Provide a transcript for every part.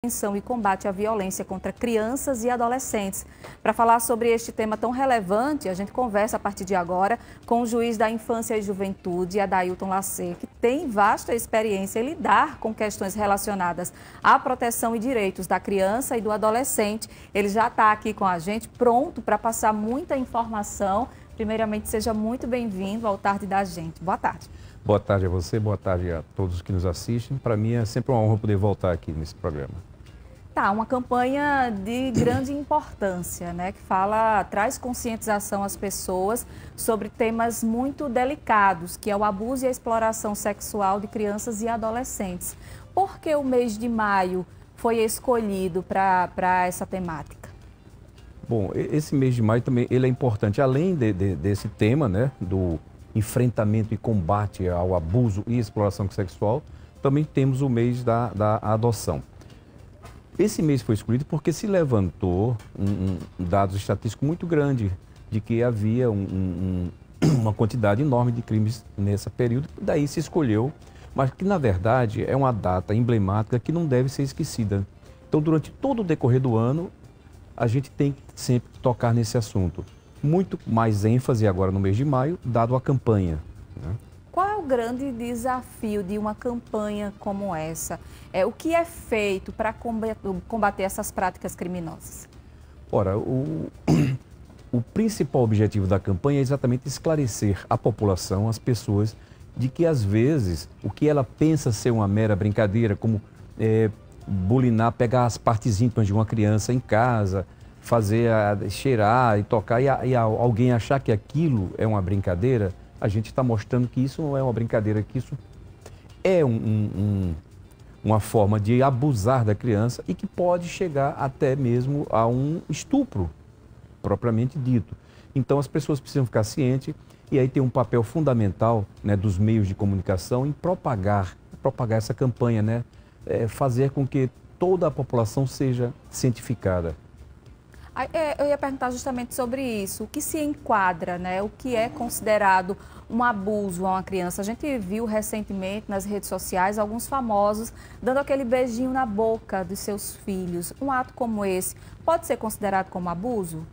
Prevenção e combate à violência contra crianças e adolescentes. Para falar sobre este tema tão relevante, a gente conversa a partir de agora com o juiz da Infância e Juventude, Adailton Lacer, que tem vasta experiência em lidar com questões relacionadas à proteção e direitos da criança e do adolescente. Ele já está aqui com a gente, pronto para passar muita informação. Primeiramente, seja muito bem-vindo ao Tarde da Gente. Boa tarde. Boa tarde a você, boa tarde a todos que nos assistem. Para mim é sempre uma honra poder voltar aqui nesse programa. Tá, uma campanha de grande importância, né, que traz conscientização às pessoas sobre temas muito delicados, que é o abuso e a exploração sexual de crianças e adolescentes. Por que o mês de maio foi escolhido para essa temática? Bom, esse mês de maio também ele é importante, além desse tema, né, do enfrentamento e combate ao abuso e exploração sexual, também temos o mês da adoção. Esse mês foi escolhido porque se levantou dados estatísticos muito grande de que havia uma quantidade enorme de crimes nesse período, daí se escolheu, mas que na verdade é uma data emblemática que não deve ser esquecida. Então, durante todo o decorrer do ano, a gente tem que sempre tocar nesse assunto. Muito mais ênfase agora no mês de maio, dado a campanha, né? Qual é o grande desafio de uma campanha como essa? O que é feito para combater essas práticas criminosas? Ora, o principal objetivo da campanha é exatamente esclarecer a população, as pessoas, de que às vezes o que ela pensa ser uma mera brincadeira, como bulinar, pegar as partes íntimas de uma criança em casa, cheirar e tocar, e alguém achar que aquilo é uma brincadeira, a gente está mostrando que isso não é uma brincadeira, que isso é uma forma de abusar da criança e que pode chegar até mesmo a um estupro, propriamente dito. Então as pessoas precisam ficar cientes e aí tem um papel fundamental, né, dos meios de comunicação em propagar essa campanha, né, fazer com que toda a população seja cientificada. Eu ia perguntar justamente sobre isso. O que se enquadra, né? O que é considerado um abuso a uma criança? A gente viu recentemente nas redes sociais alguns famosos dando aquele beijinho na boca dos seus filhos. Um ato como esse pode ser considerado como abuso?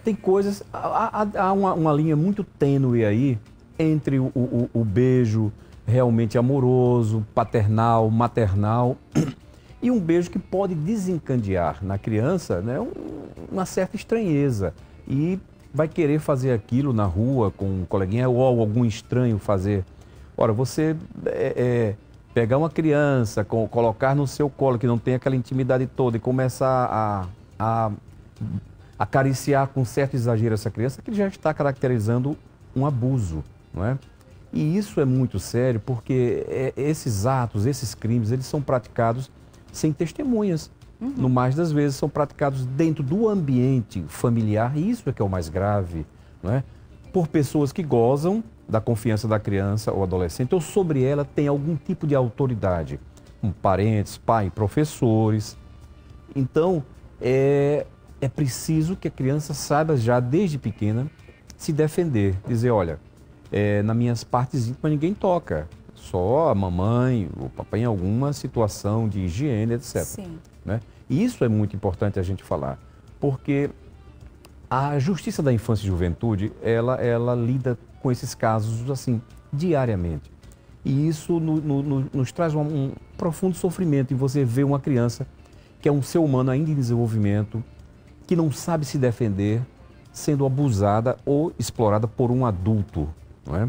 Tem coisas... Há uma linha muito tênue aí entre o beijo realmente amoroso, paternal, maternal... E um beijo que pode desencadear na criança, né, uma certa estranheza. E vai querer fazer aquilo na rua com um coleguinha ou algum estranho fazer. Ora, você pegar uma criança, colocar no seu colo, que não tem aquela intimidade toda, e começar a acariciar com certo exagero essa criança, que já está caracterizando um abuso, não é? E isso é muito sério porque esses atos, esses crimes, eles são praticados sem testemunhas. No mais das vezes são praticados dentro do ambiente familiar, e isso é que é o mais grave, não é? Por pessoas que gozam da confiança da criança ou adolescente, ou sobre ela tem algum tipo de autoridade, como parentes, pai, professores. Então, é preciso que a criança saiba já desde pequena se defender, dizer, olha, nas minhas partes íntimas ninguém toca. Só a mamãe, o papai em alguma situação de higiene, etc. Sim. Né? E isso é muito importante a gente falar, porque a Justiça da Infância e Juventude, ela lida com esses casos assim, diariamente. E isso nos traz um profundo sofrimento em você ver uma criança que é um ser humano ainda em desenvolvimento, que não sabe se defender, sendo abusada ou explorada por um adulto, não é?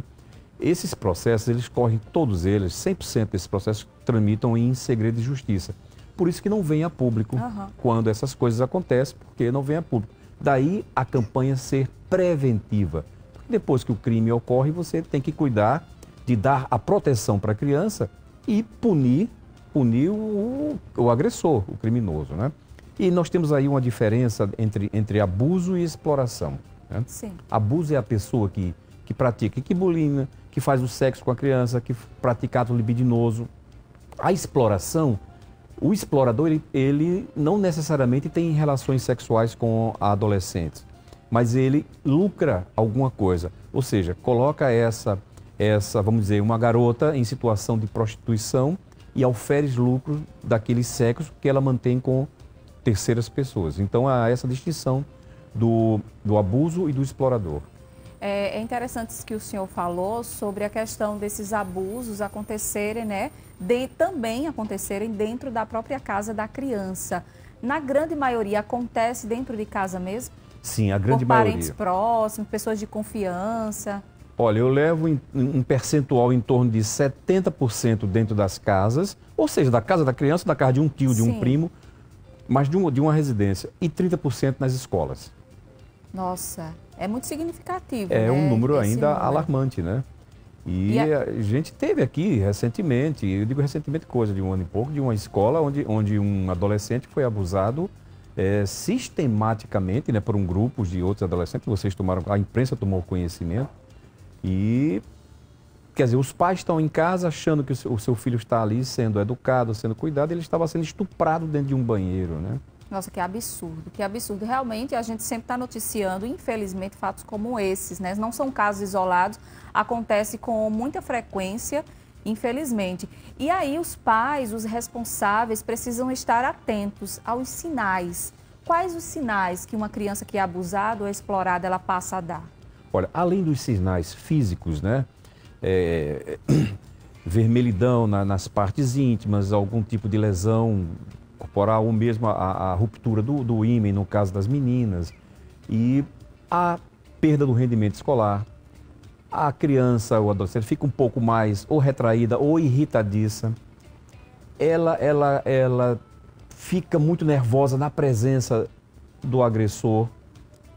Esses processos, eles correm, todos eles, 100% desses processos tramitam em segredo de justiça. Por isso que não vem a público quando essas coisas acontecem, porque não vem a público. Daí a campanha ser preventiva. Porque depois que o crime ocorre, você tem que cuidar de dar a proteção para a criança e punir o agressor, o criminoso, né? E nós temos aí uma diferença entre abuso e exploração, né? Sim. Abuso é a pessoa que pratica, que bulina, que faz o sexo com a criança, que pratica ato libidinoso. A exploração, o explorador, ele não necessariamente tem relações sexuais com adolescentes, mas ele lucra alguma coisa. Ou seja, coloca essa, vamos dizer, uma garota em situação de prostituição e alferes lucro daquele sexo que ela mantém com terceiras pessoas. Então há essa distinção do abuso e do explorador. É interessante isso que o senhor falou sobre a questão desses abusos acontecerem, né, também acontecerem dentro da própria casa da criança. Na grande maioria acontece dentro de casa mesmo? Sim, a grande maioria. Por parentes próximos, pessoas de confiança? Olha, eu levo um percentual em torno de 70% dentro das casas, ou seja, da casa da criança, da casa de um tio, de um primo, mas de uma residência, e 30% nas escolas. Nossa, é muito significativo, É, né, um número ainda número alarmante, né? E a gente teve aqui recentemente, eu digo recentemente coisa de um ano e pouco, de uma escola onde um adolescente foi abusado sistematicamente, né, por um grupo de outros adolescentes. A imprensa tomou conhecimento e, quer dizer, os pais estão em casa achando que o seu filho está ali sendo educado, sendo cuidado, e ele estava sendo estuprado dentro de um banheiro, né? Nossa, que absurdo, que absurdo. Realmente, a gente sempre está noticiando, infelizmente, fatos como esses, né? Não são casos isolados, acontece com muita frequência, infelizmente. E aí os pais, os responsáveis, precisam estar atentos aos sinais. Quais os sinais que uma criança que é abusada ou explorada, ela passa a dar? Olha, além dos sinais físicos, né? Vermelhidão nas partes íntimas, algum tipo de lesão corporal, ou mesmo a ruptura do ímen, no caso das meninas, e a perda do rendimento escolar. A criança ou adolescente fica um pouco mais ou retraída ou irritadiça. Ela fica muito nervosa na presença do agressor,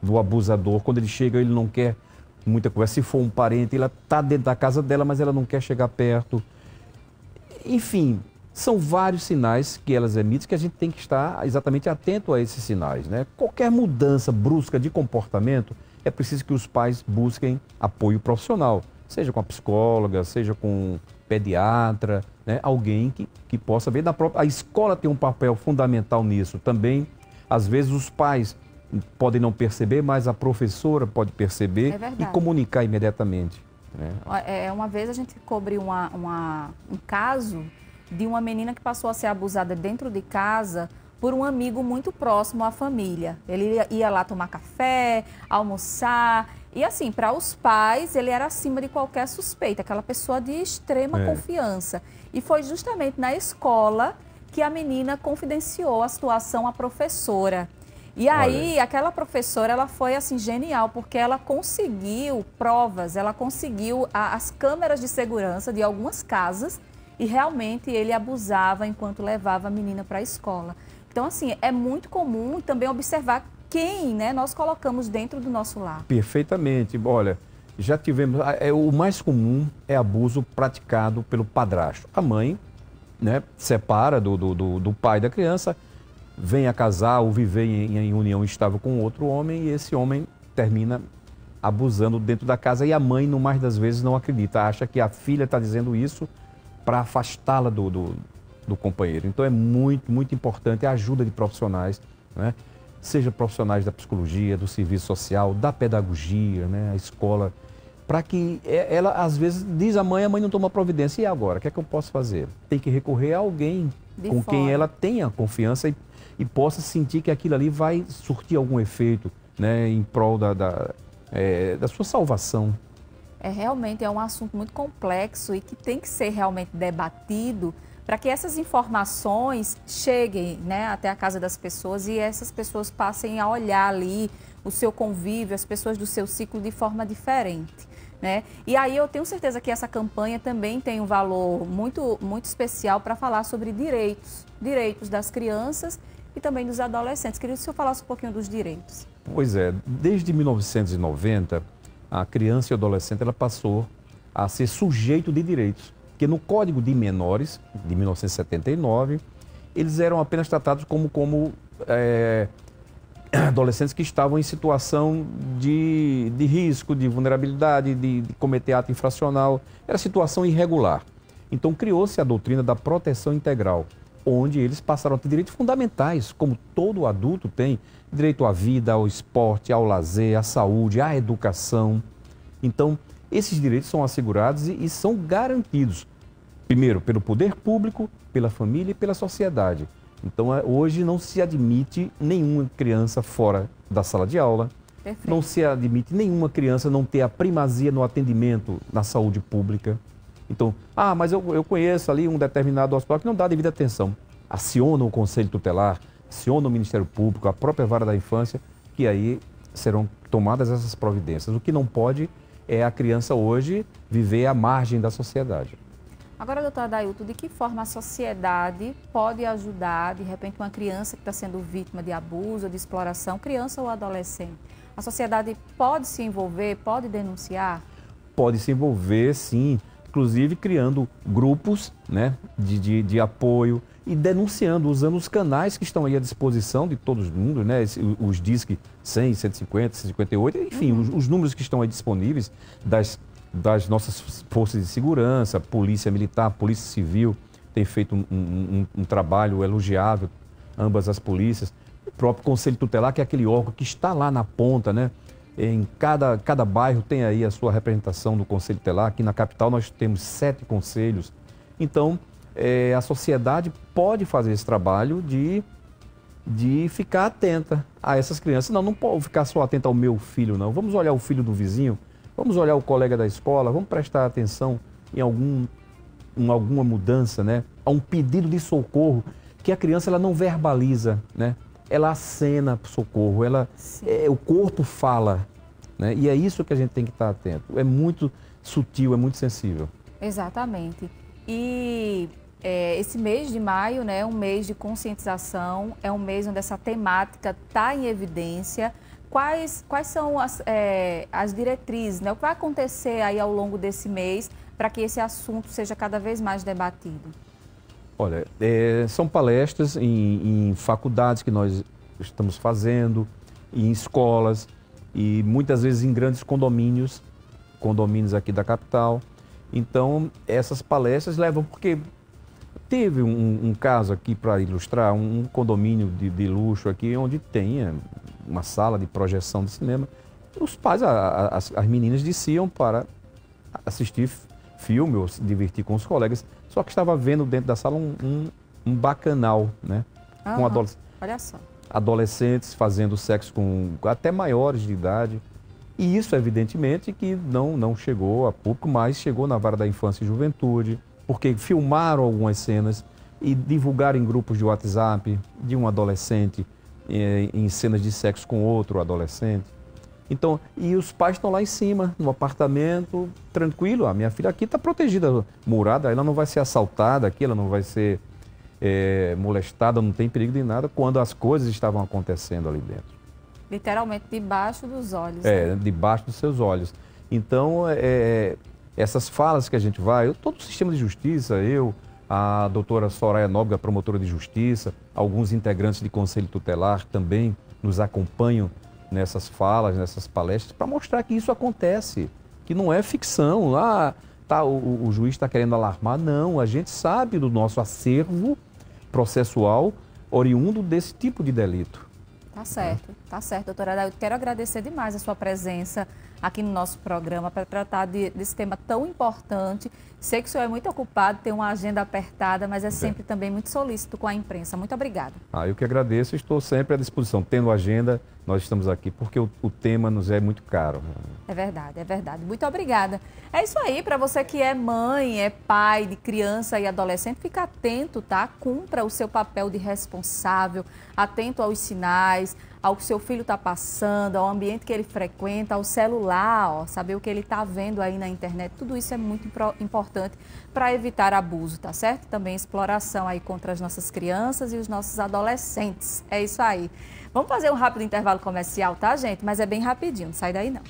do abusador. Quando ele chega, ele não quer muita conversa. Se for um parente, ela está dentro da casa dela, mas ela não quer chegar perto. Enfim, são vários sinais que elas emitem que a gente tem que estar exatamente atento a esses sinais, né? Qualquer mudança brusca de comportamento, é preciso que os pais busquem apoio profissional, seja com a psicóloga, seja com pediatra, né? Alguém que possa ver. A escola tem um papel fundamental nisso também. Às vezes os pais podem não perceber, mas a professora pode perceber e comunicar imediatamente, né? Uma vez a gente cobriu um caso de uma menina que passou a ser abusada dentro de casa por um amigo muito próximo à família. Ele ia lá tomar café, almoçar, e assim, para os pais, ele era acima de qualquer suspeita, aquela pessoa de extrema confiança. E foi justamente na escola que a menina confidenciou a situação à professora. E aí, aquela professora, ela foi assim genial, porque ela conseguiu provas, ela conseguiu as câmeras de segurança de algumas casas, e realmente ele abusava enquanto levava a menina para a escola. Então, assim, é muito comum também observar quem, né, nós colocamos dentro do nosso lar. Perfeitamente. Olha, já tivemos... o mais comum é abuso praticado pelo padrasto. A mãe, né, separa do pai da criança, vem a casar ou viver em união estável com outro homem, e esse homem termina abusando dentro da casa, e a mãe, no mais das vezes, não acredita, acha que a filha está dizendo isso para afastá-la do companheiro. Então é muito, muito importante a ajuda de profissionais, né? Seja profissionais da psicologia, do serviço social, da pedagogia, né? A escola, para que ela, às vezes, diz a mãe não toma providência. E agora? O que é que eu posso fazer? Tem que recorrer a alguém com quem ela tenha confiança e possa sentir que aquilo ali vai surtir algum efeito, né? Em prol da sua salvação. Realmente é um assunto muito complexo e que tem que ser realmente debatido para que essas informações cheguem, né, até a casa das pessoas e essas pessoas passem a olhar ali o seu convívio, as pessoas do seu ciclo de forma diferente, né? E aí eu tenho certeza que essa campanha também tem um valor muito, muito especial para falar sobre direitos das crianças e também dos adolescentes. Queria que o senhor falasse um pouquinho dos direitos. Pois é, desde 1990... a criança e o adolescente ela passou a ser sujeito de direitos. Porque no Código de Menores, de 1979, eles eram apenas tratados como adolescentes que estavam em situação de risco, de vulnerabilidade, de cometer ato infracional. Era situação irregular. Então criou-se a doutrina da proteção integral, onde eles passaram a ter direitos fundamentais, como todo adulto tem, direito à vida, ao esporte, ao lazer, à saúde, à educação. Então, esses direitos são assegurados e são garantidos, primeiro, pelo poder público pela família e pela sociedade. Então, hoje não se admite nenhuma criança fora da sala de aula. Perfeito. Não se admite nenhuma criança não ter a primazia no atendimento na saúde pública. Então, mas eu conheço ali um determinado hospital que não dá devida atenção. Aciona o Conselho Tutelar, aciona o Ministério Público, a própria Vara da Infância, que aí serão tomadas essas providências. O que não pode é a criança hoje viver à margem da sociedade. Agora, doutor Adailton, de que forma a sociedade pode ajudar, de repente, uma criança que está sendo vítima de abuso, de exploração, criança ou adolescente? A sociedade pode se envolver, pode denunciar? Pode se envolver, sim. Inclusive criando grupos, né, de apoio e denunciando, usando os canais que estão aí à disposição de todo mundo, né, os DISC 100, 150, 158, enfim, os números que estão aí disponíveis das nossas forças de segurança, Polícia Militar, Polícia Civil, tem feito um trabalho elogiável, ambas as polícias. O próprio Conselho Tutelar, que é aquele órgão que está lá na ponta, né? Em cada bairro tem aí a sua representação do Conselho Tutelar. Aqui na capital nós temos 7 conselhos. Então, a sociedade pode fazer esse trabalho de ficar atenta a essas crianças. Não pode ficar só atenta ao meu filho, não. Vamos olhar o filho do vizinho, vamos olhar o colega da escola, vamos prestar atenção em alguma mudança, né? A um pedido de socorro que a criança ela não verbaliza, né? Ela acena para o socorro, o corpo fala, né? E é isso que a gente tem que estar atento. É muito sutil, é muito sensível. Exatamente. E esse mês de maio, né, é um mês de conscientização, é um mês onde essa temática está em evidência. Quais são as diretrizes, né? O que vai acontecer aí ao longo desse mês para que esse assunto seja cada vez mais debatido? Olha, são palestras em faculdades que nós estamos fazendo, em escolas e muitas vezes em grandes condomínios aqui da capital. Então, essas palestras levam, porque teve um caso aqui para ilustrar, um condomínio de luxo aqui, onde tem uma sala de projeção de cinema. Os pais, as meninas desciam para assistir filme ou se divertir com os colegas, só que estava vendo dentro da sala um bacanal, né? Com olha só. Adolescentes fazendo sexo com até maiores de idade. E isso, evidentemente, que não chegou a público, mas chegou na Vara da Infância e Juventude, porque filmaram algumas cenas e divulgaram em grupos de WhatsApp de um adolescente em cenas de sexo com outro adolescente. Então, e os pais estão lá em cima, no apartamento, tranquilo. A minha filha aqui está protegida, murada, ela não vai ser assaltada aqui, ela não vai ser molestada, não tem perigo de nada, quando as coisas estavam acontecendo ali dentro. Literalmente debaixo dos olhos. Né? Debaixo dos seus olhos. Então, essas falas que a gente todo o sistema de justiça, a doutora Soraya Nóbrega, promotora de justiça, alguns integrantes de Conselho Tutelar também nos acompanham nessas falas, nessas palestras, para mostrar que isso acontece, que não é ficção. O juiz está querendo alarmar. Não, a gente sabe do nosso acervo processual oriundo desse tipo de delito. Tá certo, doutora Adailton. Quero agradecer demais a sua presença aqui no nosso programa para tratar desse tema tão importante. Sei que o senhor é muito ocupado, tem uma agenda apertada, mas é sempre também muito solícito com a imprensa. Muito obrigada. Eu que agradeço, estou sempre à disposição. Tendo agenda, nós estamos aqui porque o tema nos é muito caro. É verdade, é verdade. Muito obrigada. É isso aí, para você que é mãe, é pai de criança e adolescente, fica atento, tá? Cumpra o seu papel de responsável, atento aos sinais, ao que seu filho está passando, ao ambiente que ele frequenta, ao celular, saber o que ele está vendo aí na internet. Tudo isso é muito importante para evitar abuso, tá certo? Também exploração aí contra as nossas crianças e os nossos adolescentes. É isso aí. Vamos fazer um rápido intervalo comercial, tá, gente? Mas é bem rapidinho, não sai daí não.